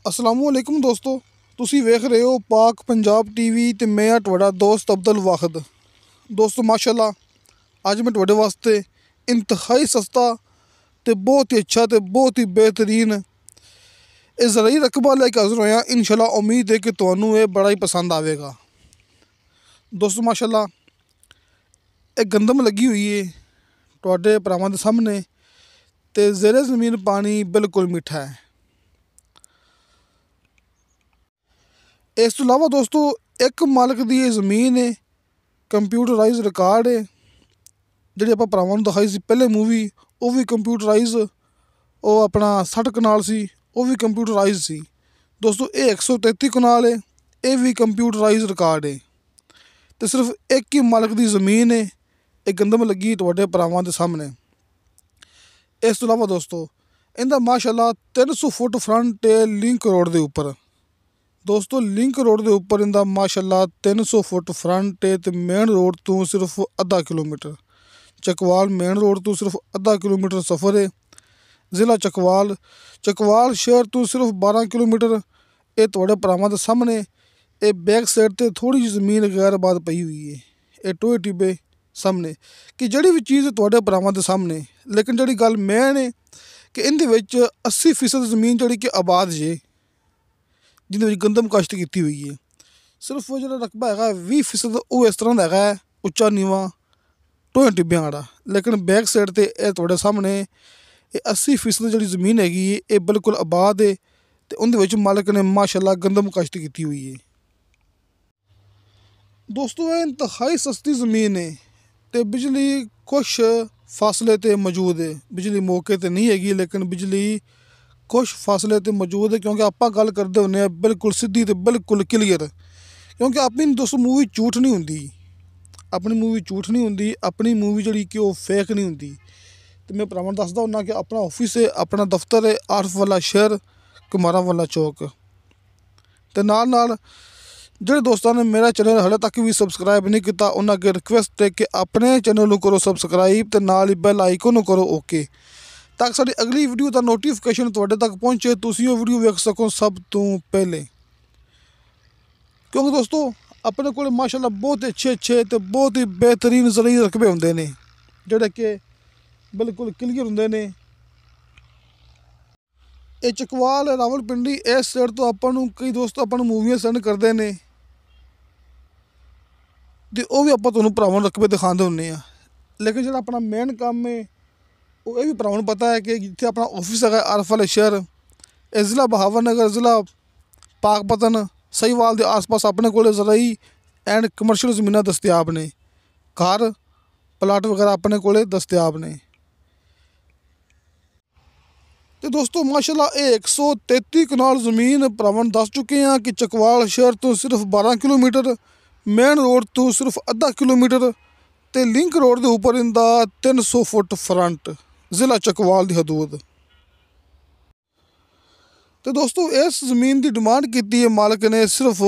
असलामुअलैकुम दोस्तों, तुसी वेख रहे हो पाक पंजाब टीवी ते मैं हाँ तुहाड़ा दोस्त अब्दुल वाहिद। दोस्तों माशाल्लाह अज मैं तुहाड़े वास्ते इंतहाई सस्ता ते बहुत ही अच्छा ते बहुत ही बेहतरीन ज़रूरी रकबा लेके हाज़र होया। इंशाल्लाह उम्मीद है कि तुहानू ये बड़ा ही पसंद आवेगा। दोस्तों माशाल्लाह एक गंदम लगी हुई है तुहाडे भरावां दे सामने ते ज़ेरे ज़मीन पानी बिल्कुल मिठा है। इस तो इलावा दोस्तों एक मालक की ये ज़मीन है, कंप्यूटराइज रिकॉर्ड है जी आप भरावां नूं दिखाई सी पहले मूवी, वो भी कंप्यूटराइज, वो अपना 60 कनाल सी, वो भी कंप्यूटराइज सी। दोस्तों ये 133 कनाल है, ये भी कंप्यूटराइज रिकॉर्ड है। तो सिर्फ एक ही मालक की ज़मीन है, एक गंदम लगी तुहाडे भरावां दे सामने। इस तो इलावा दोस्तों इनका माशाल्लाह 300 फुट फ्रंट है लिंक रोड के उपर। दोस्तों लिंक रोड के उपर इनका माशाल्लाह 300 फुट फ्रंट है तो मेन रोड तो सिर्फ आधा किलोमीटर, चकवाल मेन रोड तो सिर्फ आधा किलोमीटर सफ़र है। ज़िला चकवाल शहर तो सिर्फ 12 किलोमीटर। ये तुहाडे भरावां दे सामने ये बैक साइड ते थोड़ी जी ज़मीन गैरबाद पई हुई है, ये टोए टिब्बे सामने कि जड़ी भी चीज़ तुहाडे भरावां दे सामने। लेकिन जड़ी गल मेन है कि इनदे विच 80% ज़मीन जड़ी कि आबाद जे, जिंदे विच गंदम काश्त की हुई है। सिर्फ वो जो रकबा है 20% वो इस तरह का है, उच्चा नीवा टोए टिब्बियां आड़ा। लेकिन बैक साइड ते ये तुहाडे सामने ये 80% जी ज़मीन हैगी ये बिल्कुल आबाद है तो उनदे विच मालिक ने माशाल्लाह गंदम काश्त की हुई है। दोस्तों ये इंतहाई सस्ती ज़मीन है तो बिजली कुछ फासले ते मौजूद है, बिजली मौके ते नहीं हैगी लेकिन बिजली कुछ फासले ते मौजूद है। क्योंकि आप गल करते होंगे बिल्कुल सीधी तो बिल्कुल क्लीयर, क्योंकि अपनी दोस्तों मूवी झूठ नहीं होंगी, अपनी मूवी झूठ नहीं होंगी, अपनी मूवी जी कि वो फेक नहीं होंगी। तो मैं भरावां दसदा हुन्ना कि अपना ऑफिस है, अपना दफ्तर है आरफ वाला शहर कुमारा वाला चौक। तो नाल ਜਿਹੜੇ ਦੋਸਤਾਂ ने मेरा चैनल हाले तक भी सबसक्राइब नहीं किया उन्होंने अगे रिक्वेस्ट है कि अपने चैनल को करो सबसक्राइब तो नाल ही बैल आइकन करो ओके, ताकि साडी अगली वीडियो का नोटिफिकेशन तुहाडे तक पहुँचे, तुसीं वो वीडियो वेख सको सब तो पहले। क्योंकि दोस्तों अपने को माशाल्लाह बहुत अच्छे तो बहुत ही बेहतरीन ज़रूरी रकबे होंदे ने जिहड़े कि बिल्कुल क्लीयर होंदे ने। ये चकवाल रावलपिंडी इस साइड तो आपां कई दोस्त आपां मूवियां सेंड करते हैं तो वह भी आपां तुहानूं भरावां रकबे दिखाते होंगे। लेकिन जो अपना मेन काम है वो ये भी भरावां पता है कि जिथे अपना ऑफिस है आरफ वाले शहर, ये ज़िला बहावर नगर, ज़िला पाकपतन, सहीवाल के आस पास अपने को ज़रूरी एंड कमर्शियल ज़मीन दस्तियाब ने, घर प्लाट वगैरह अपने को दस्तियाब ने। तो दोस्तों माशाल्लाह ये 133 कनाल ज़मीन भरावां दस चुके हैं कि चकवाल शहर तो सिर्फ 12 किलोमीटर, मेन रोड तो सिर्फ आधा किलोमीटर तो लिंक रोड के उपर इनका 300 फुट फ्रंट ज़िला चकवाल की हदूद। तो दोस्तों इस ज़मीन की डिमांड की है मालिक ने सिर्फ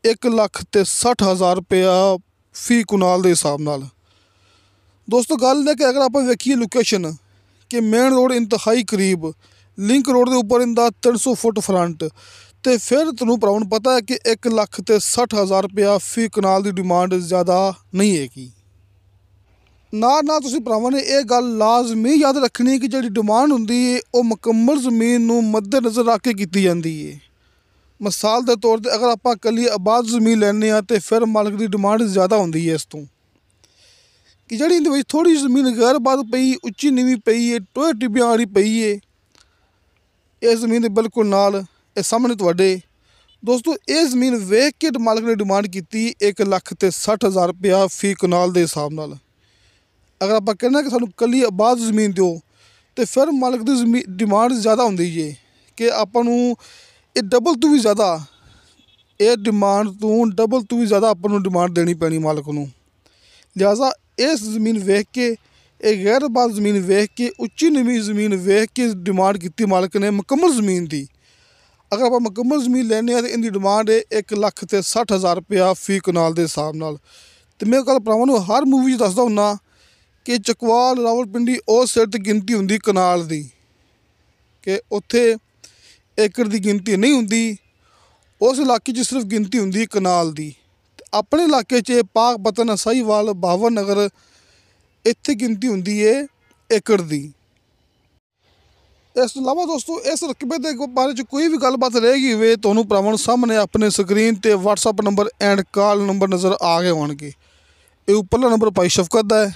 1,60,000 रुपया फी कनाल के हिसाब नाल। दोस्तों गल है कि अगर आप वेखिए लोकेशन कि मेन रोड इंतहाई करीब, लिंक रोड के उपर इनका 300 फुट फ्रंट, तो फिर तुहानूं भरावां नूं पता है कि 1,60,000 रुपया फी कनाल की डिमांड ज़्यादा नहीं हैगी। ना तुसीं भरावां ने यह गल लाजमी याद रखनी कि जिहड़ी डिमांड हुंदी है वो मुकम्मल ज़मीन नूं मद्देनज़र रख के कीती जांदी है। मिसाल के तौर पर अगर आपां कल्ली आबाद ज़मीन लैने आ तो फिर मालिक की डिमांड ज़्यादा होंदी है इस तों कि जिहड़ी इहदे विच थोड़ी ज़मीन गैरबाद पई, उच्ची नीवीं पई है, टोए टिब्बियां आली पई है, इस ज़मीन के बिल्कुल नाल ये सामने तुहाडे। दोस्तों ये ज़मीन वेख के मालिक ने डिमांड की 1,60,000 रुपया फी कनाल के हिसाब नाल। अगर आप कहना कि सानूं कल्ली आबाद ज़मीन दो तो फिर मालिक की डिमांड ज़्यादा होंदी है कि आपां नूं ये डबल तो भी ज़्यादा, ये डिमांड तो डबल तो भी ज़्यादा आपां नूं डिमांड देनी पैनी मालिक नूं। लिहाजा इस ज़मीन वेख के, एक गैरबाद ज़मीन वेख के, उच्ची नीवीं ज़मीन वेख के डिमांड की मालिक ने मुकम्मल ज़मीन की। अगर आप मुकम्मल ज़मीन लैने तो इनकी डिमांड है 1,60,000 रुपया फी कनाल के हिसाब नाल। तो मैं कल भरावां नूं हर मूवी दसदा हुन्ना कि चकवाल रावलपिंडी उस साइड ते गिनती होंदी कनाल की कि उत्थे एकड़ की गिनती नहीं होंदी, उस इलाके 'ਚ सिर्फ गिनती होंदी कनाल की। अपने इलाके 'ਚ पाकपतन, साहिवाल, भावर नगर, इत्थे गिनती होंदी है एकड़ की। इस तो इलावा दोस्तों इस रकबे के बारे च कोई भी गलबात रहेगी वे तुहानूं भरावां नूं सामने अपने स्क्रीन ते WhatsApp number and call number नज़र आ गए होणगे। ये उपरला नंबर भाई शफकत दा है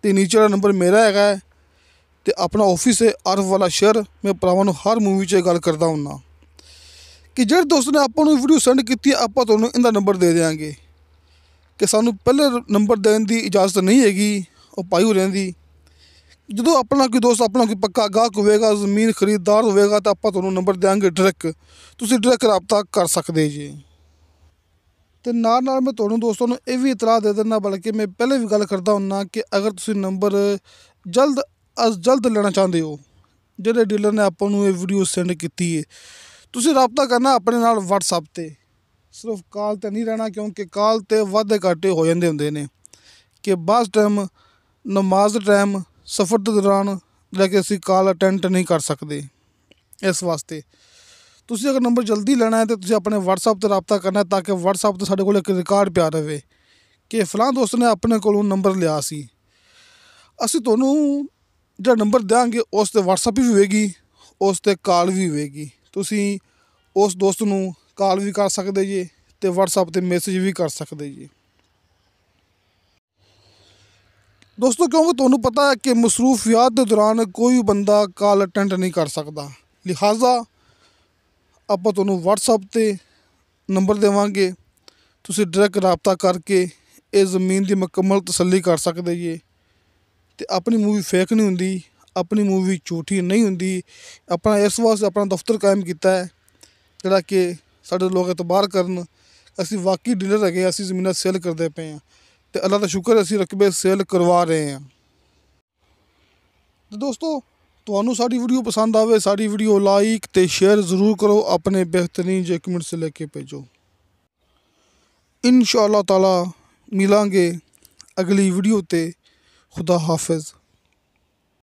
ते नीचे वाला नंबर मेरा हैगा है ते अपना ऑफिस है आरफ वाला शहर। मैं भरावां नूं हर मूवी च गल करदा हुन्ना कि जिहड़े दोस्त ने आपां नूं वीडियो सेंड कीती आपां तुहानूं इहदा नंबर दे देंगे कि सानूं पहले नंबर देने की इजाज़त नहीं हैगी और पाई होरें दी। जो अपना कोई दोस्त अपना कोई पक्का गाहक होगा, जमीन खरीददार होगा तो आप नंबर देंगे डायरैक्ट, तुसीं डायरैक्ट रबता कर सकते जी। तो नाल नाल मैं तुहानूं दोस्तों नूं ये भी इतलाह दे देना, बल्कि मैं पहले भी गल करदा हुन्ना कि अगर तुसीं नंबर जल्द अज जल्द लेना चाहते हो, जिहड़े डीलर ने आपां नूं ये वीडियो सेंड कीती है, तुसीं रबता करना अपने नाल WhatsApp ते, सिर्फ कॉल ते नहीं रहना, क्योंकि कॉल ते वाधे घाटे हो जाते होंदे ने कि बाज़ टाइम नमाज टाइम सफ़र के दौरान लैके असीं कॉल अटेंड नहीं कर सकते। इस वास्ते तुसीं अगर नंबर जल्दी लेना है तो तुसीं अपने WhatsApp ते रबता करना है, ताकि WhatsApp ते साडे कोल एक रिकॉर्ड पिया रहे कि फलां दोस्त ने अपने कोलों नंबर लिया सी। असीं तुहानूं जिहड़ा नंबर देंगे उस ते WhatsApp भी होएगी, उस ते कॉल भी होएगी। तुसीं उस दोस्त नूं कॉल भी कर सकते जी ते WhatsApp ते मैसेज भी कर सकते जी। दोस्तों क्योंकि तुहानूं पता है कि मसरूफियात के दौरान कोई बंदा कॉल अटेंड नहीं कर सकता, लिहाजा आपां तुहानूं WhatsApp ते नंबर देवांगे, तुसीं डायरैक्ट रबता करके इस ज़मीन की मुकम्मल तसल्ली कर सकते जी। ते अपनी मूवी फेक नहीं हुंदी, अपनी मूवी झूठी नहीं हुंदी। अपना इस वास्ते अपना दफ्तर कायम किया है जिहड़ा कि साडे लोग एतबार करन, असीं वाकई डीलर हैगे, असीं ज़मीनां सेल करदे पे हैं ते अल्लाह दा शुक्र असीं रकबे सेल करवा रहे हैं। तो दोस्तों तुहानूं साडी वीडियो पसंद आवे, साडी वीडियो लाइक ते शेयर ज़रूर करो, अपने बेहतरीन जे कमेंट से लेके भेजो। इंशाअल्लाह ताला मिलांगे अगली वीडियो ते। खुदा हाफिज़।